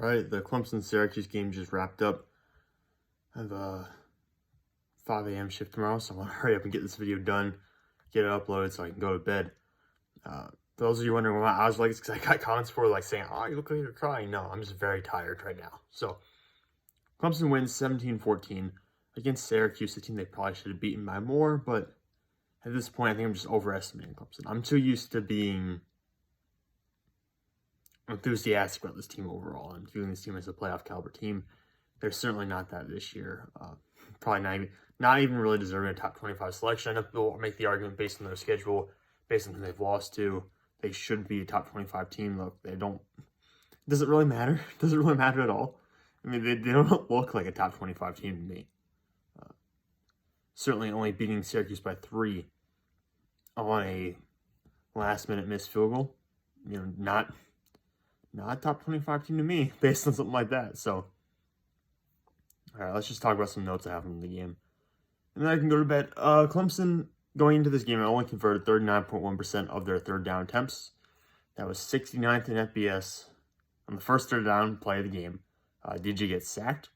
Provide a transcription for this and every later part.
right, the Clemson-Syracuse game just wrapped up. I have a 5 a.m. shift tomorrow, so I want to hurry up and get this video done, get it uploaded so I can go to bed. For those of you wondering why I was like, it's because I got comments before like saying, oh, you look like you're crying. No, I'm just very tired right now. So, Clemson wins 17-14 against Syracuse, a team they probably should have beaten by more, but at this point, I think I'm just overestimating Clemson. I'm too used to being enthusiastic about this team overall and viewing this team as a playoff caliber team. They're certainly not that this year. Probably not even really deserving a top 25 selection. I know people will make the argument based on their schedule, based on who they've lost to. They should be a top 25 team. Look, they don't. Does it really matter? Does it really matter at all? I mean, they don't look like a top 25 team to me. Certainly only beating Syracuse by 3 on a last-minute missed field goal. You know, not a top 25 team to me based on something like that. So, all right, let's just talk about some notes I have from the game. And then I can go to bed. Clemson, going into this game, only converted 39.1% of their third down attempts. That was 69th in FBS on the first third down play of the game. DJ gets sacked.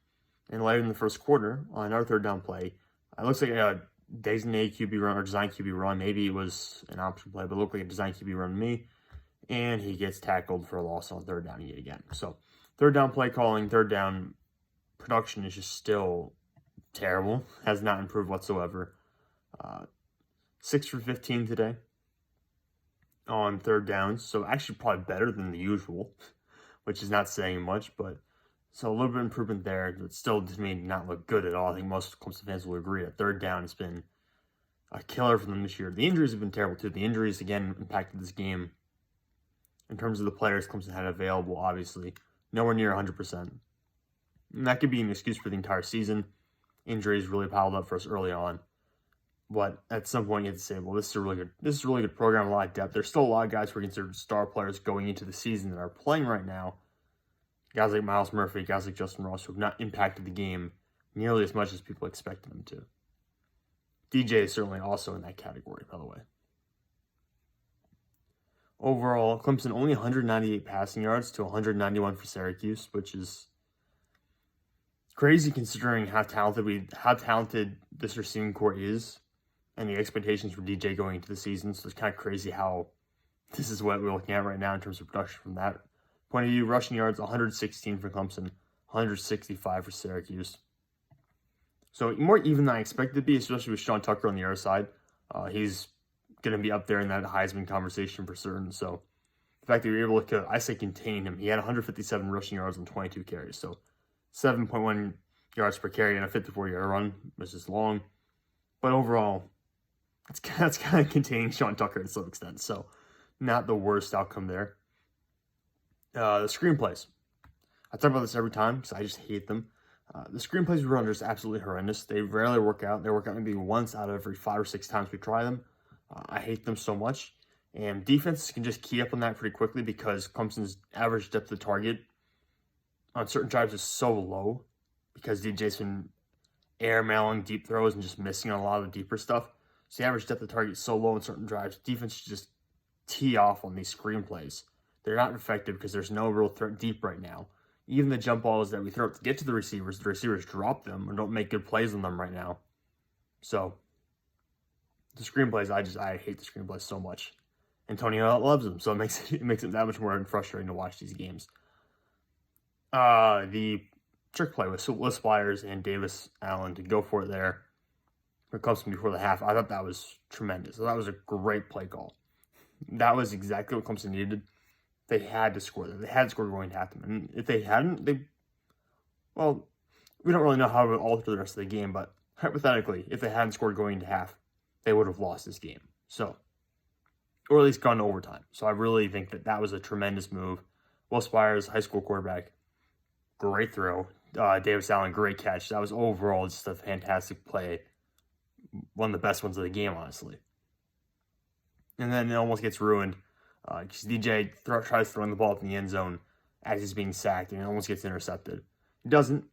And later in the first quarter, on another third down play, it looks like a designated QB run or design QB run. Maybe it was an option play, but it looked like a design QB run to me. And he gets tackled for a loss on third down yet again. So, third down play calling, third down production is just still terrible. Has not improved whatsoever. 6 for 15 today on third downs. So, actually probably better than the usual, which is not saying much. But so, a little bit of improvement there. But still, to me, not look good at all. I think most Clemson fans will agree that third down has been a killer for them this year. The injuries have been terrible, too. The injuries, again, impacted this game. In terms of the players Clemson had available, obviously, nowhere near 100%. And that could be an excuse for the entire season. Injuries really piled up for us early on. But at some point, you have to say, well, this is a really good program, a lot of depth. There's still a lot of guys who are considered star players going into the season that are playing right now. Guys like Myles Murphy, guys like Justin Ross, who have not impacted the game nearly as much as people expected them to. DJ is certainly also in that category, by the way. Overall, Clemson only 198 passing yards to 191 for Syracuse, which is crazy considering how talented this receiving core is and the expectations for DJ going into the season. So it's kind of crazy how this is what we're looking at right now in terms of production from that point of view. Rushing yards, 116 for Clemson, 165 for Syracuse. So more even than I expected to be, especially with Sean Tucker on the other side. He's going to be up there in that Heisman conversation for certain. So the fact that we were able to, I say, contain him. He had 157 rushing yards on 22 carries. So 7.1 yards per carry and a 54-yard run, which is long. But overall, that's kind of containing Sean Tucker to some extent. So not the worst outcome there. The screenplays. I talk about this every time because I just hate them. The screenplays we run are just absolutely horrendous. They rarely work out. They work out maybe once out of every 5 or 6 times we try them. I hate them so much. And defenses can just key up on that pretty quickly because Clemson's average depth of target on certain drives is so low because DJ's been airmailing deep throws and just missing on a lot of the deeper stuff. So the average depth of target is so low in certain drives. Defense just tee off on these screenplays. They're not effective because there's no real threat deep right now. Even the jump balls that we throw to get to the receivers drop them or don't make good plays on them right now. So the screenplays, I hate the screenplays so much. And Tony Elliott loves them, so it makes it that much more frustrating to watch these games. The trick play with Spliers and Davis Allen to go for it there for Clemson before the half, I thought that was tremendous. So that was a great play call. That was exactly what Clemson needed. They had to score there. They had to score going to half. And if they hadn't, we don't really know how it would alter the rest of the game, but hypothetically, if they hadn't scored going into half, they would have lost this game. So, or at least gone to overtime. So I really think that was a tremendous move. Will Spliers, high school quarterback, great throw. Davis Allen, great catch. That was overall just a fantastic play. One of the best ones of the game, honestly. And then it almost gets ruined because DJ tries throwing the ball up in the end zone as he's being sacked, and it almost gets intercepted. It doesn't.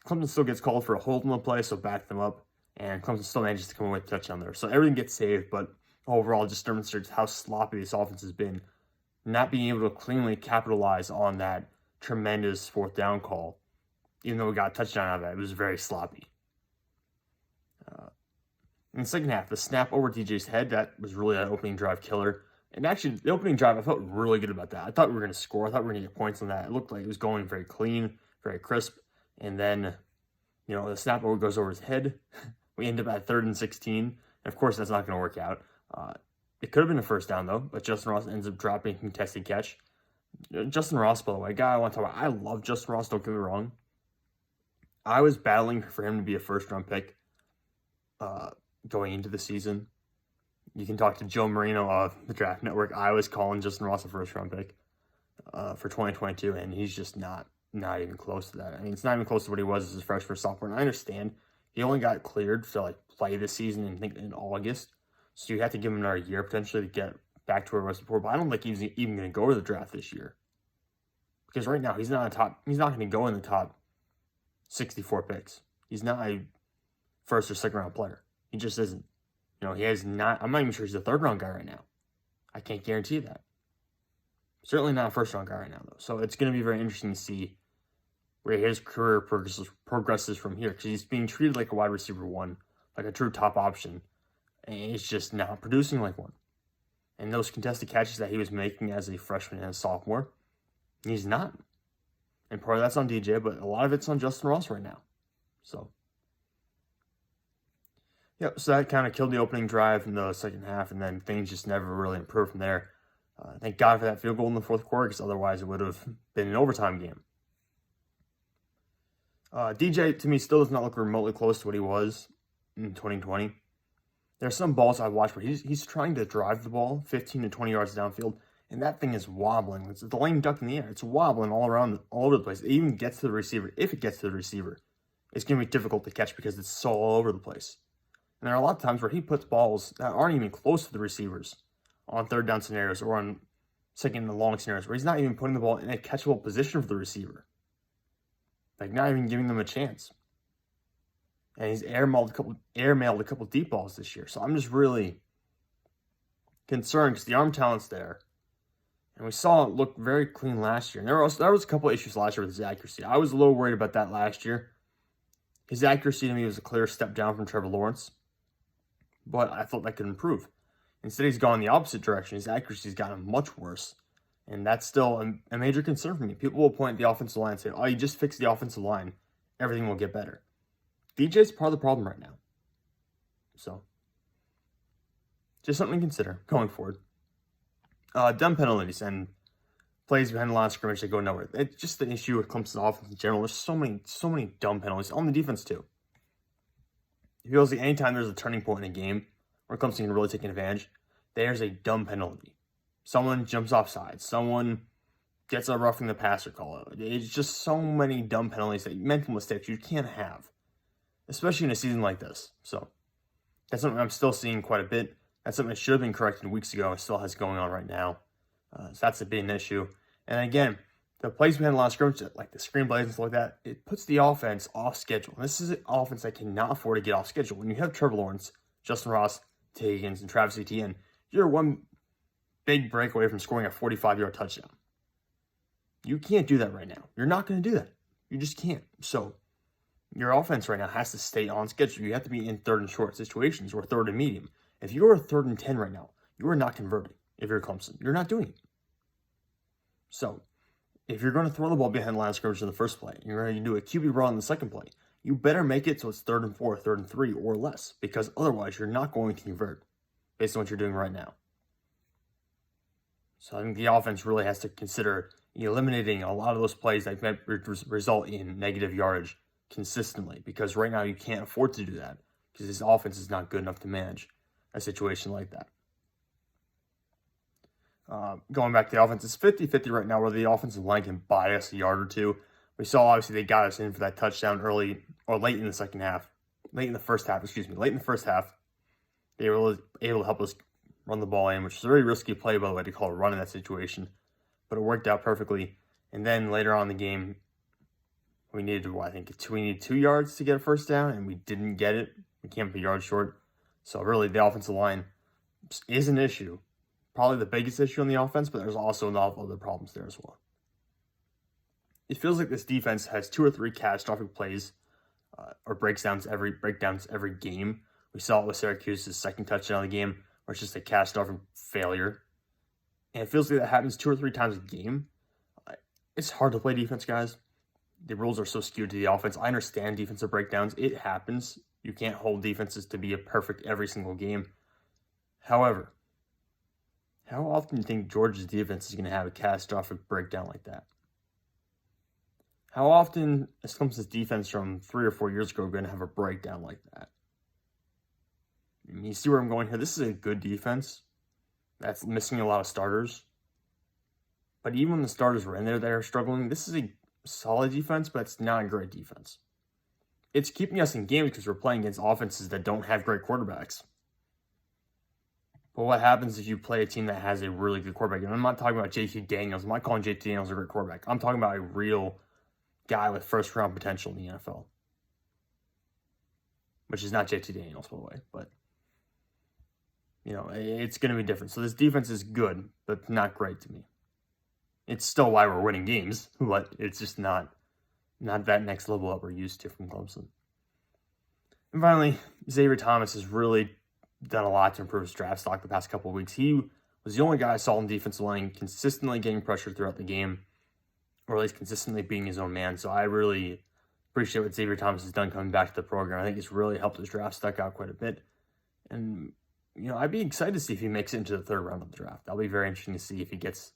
Clemson still gets called for a hold on the play, so back them up. And Clemson still manages to come away with a touchdown there. So everything gets saved, but overall just demonstrates how sloppy this offense has been. Not being able to cleanly capitalize on that tremendous fourth down call. Even though we got a touchdown out of that, it was very sloppy. In the second half, the snap over DJ's head, that was really an opening drive killer. And actually, the opening drive, I felt really good about that. I thought we were going to score. I thought we were going to get points on that. It looked like it was going very clean, very crisp. And then, the snap over goes over his head. We end up at 3rd and 16. And of course, that's not going to work out. It could have been a first down, though, but Justin Ross ends up dropping a contested catch. Justin Ross, by the way, a guy I want to talk about. I love Justin Ross, don't get me wrong. I was battling for him to be a first-round pick going into the season. You can talk to Joe Marino of the Draft Network. I was calling Justin Ross a first-round pick for 2022, and he's just not even close to that. I mean, it's not even close to what he was as a freshman or sophomore, and I understand. He only got cleared to, play this season in August, so you have to give him another year potentially to get back to where he was before, but I don't think he's even going to go to the draft this year. Because right now, he's not going to go in the top 64 picks. He's not a first or second round player. He just isn't. He has not. I'm not even sure he's a third round guy right now. I can't guarantee that. Certainly not a first round guy right now, though. So it's going to be very interesting to see where his career progresses from here, because he's being treated like a wide receiver one, like a true top option, and he's just not producing like one. And those contested catches that he was making as a freshman and a sophomore, he's not. And part of that's on DJ, but a lot of it's on Justin Ross right now. So that kind of killed the opening drive in the second half, and then things just never really improved from there. Thank God for that field goal in the fourth quarter, because otherwise it would have been an overtime game. DJ, to me, still does not look remotely close to what he was in 2020. There are some balls I've watched where he's trying to drive the ball 15 to 20 yards downfield, and that thing is wobbling. It's the lame duck in the air. It's wobbling all over the place. It even gets to the receiver. If it gets to the receiver, it's going to be difficult to catch because it's so all over the place. And there are a lot of times where he puts balls that aren't even close to the receivers on third down scenarios or on second and long scenarios where he's not even putting the ball in a catchable position for the receiver. Not even giving them a chance. And he's airmailed a couple deep balls this year. So I'm just really concerned because the arm talent's there. And we saw it look very clean last year. And there was a couple issues last year with his accuracy. I was a little worried about that last year. His accuracy to me was a clear step down from Trevor Lawrence. But I thought that could improve. Instead, he's gone the opposite direction. His accuracy's gotten much worse. And that's still a major concern for me. People will point at the offensive line and say, you just fix the offensive line. Everything will get better. DJ's part of the problem right now. So, just something to consider going forward. Dumb penalties and plays behind the line of scrimmage that go nowhere. It's just an issue with Clemson's offense in general. There's so many dumb penalties on the defense too. It feels like anytime there's a turning point in a game where Clemson can really take an advantage, there's a dumb penalty. Someone jumps offside. Someone gets a roughing the passer call. It's just so many dumb penalties, mental mistakes you can't have, especially in a season like this. So that's something I'm still seeing quite a bit. That's something that should have been corrected weeks ago and still has going on right now. So that's a big issue. And again, the plays behind the line of scrimmage, like the screenplays and stuff like that, it puts the offense off schedule. And this is an offense that cannot afford to get off schedule. When you have Trevor Lawrence, Justin Ross, T. Higgins, and Travis Etienne, you're one big break away from scoring a 45-yard touchdown. You can't do that right now. You're not going to do that. You just can't. So your offense right now has to stay on schedule. You have to be in third and short situations or third and medium. If you're 3rd and 10 right now, you are not converting. If you're Clemson, you're not doing it. So if you're going to throw the ball behind the line of scrimmage in the first play, you're going to do a QB run in the second play, you better make it so it's 3rd and 4, 3rd and 3 or less, because otherwise you're not going to convert based on what you're doing right now. So I think the offense really has to consider eliminating a lot of those plays that might result in negative yardage consistently, because right now you can't afford to do that because this offense is not good enough to manage a situation like that. Going back to the offense, it's 50-50 right now where the offensive line can buy us a yard or two. We saw, obviously, they got us in for that touchdown late in the first half. They were able to help us run the ball in, which is a very risky play, by the way, to call a run in that situation. But it worked out perfectly. And then later on in the game, we needed 2 yards to get a first down, and we didn't get it. We came up a yard short. So really, the offensive line is an issue. Probably the biggest issue on the offense, but there's also a lot of other problems there as well. it feels like this defense has 2 or 3 catastrophic plays or breakdowns every game. We saw it with Syracuse's second touchdown of the game, where it's just a catastrophic failure. And it feels like that happens 2 or 3 times a game. It's hard to play defense, guys. The rules are so skewed to the offense. I understand defensive breakdowns. It happens. You can't hold defenses to be a perfect every single game. However, how often do you think Georgia's defense is going to have a catastrophic breakdown like that? How often is Clemson's defense from 3 or 4 years ago going to have a breakdown like that? I mean, you see where I'm going here? This is a good defense that's missing a lot of starters. But even when the starters were in there, they're struggling. This is a solid defense, but it's not a great defense. It's keeping us in games because we're playing against offenses that don't have great quarterbacks. But what happens if you play a team that has a really good quarterback? And I'm not talking about JT Daniels. I'm not calling JT Daniels a great quarterback. I'm talking about a real guy with first-round potential in the NFL. Which is not JT Daniels, by the way. But, you know, it's going to be different. So this defense is good, but not great to me. It's still why we're winning games, but it's just not that next level up we're used to from Clemson. And finally, Xavier Thomas has really done a lot to improve his draft stock the past couple of weeks. He was the only guy I saw in defensive line consistently getting pressure throughout the game, or at least consistently being his own man. So I really appreciate what Xavier Thomas has done coming back to the program. I think it's really helped his draft stock out quite a bit. And, you know, I'd be excited to see if he makes it into the 3rd round of the draft. That'll be very interesting to see if he gets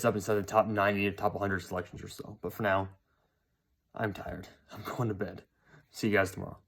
up inside the top 90 to top 100 selections or so. But for now, I'm tired. I'm going to bed. See you guys tomorrow.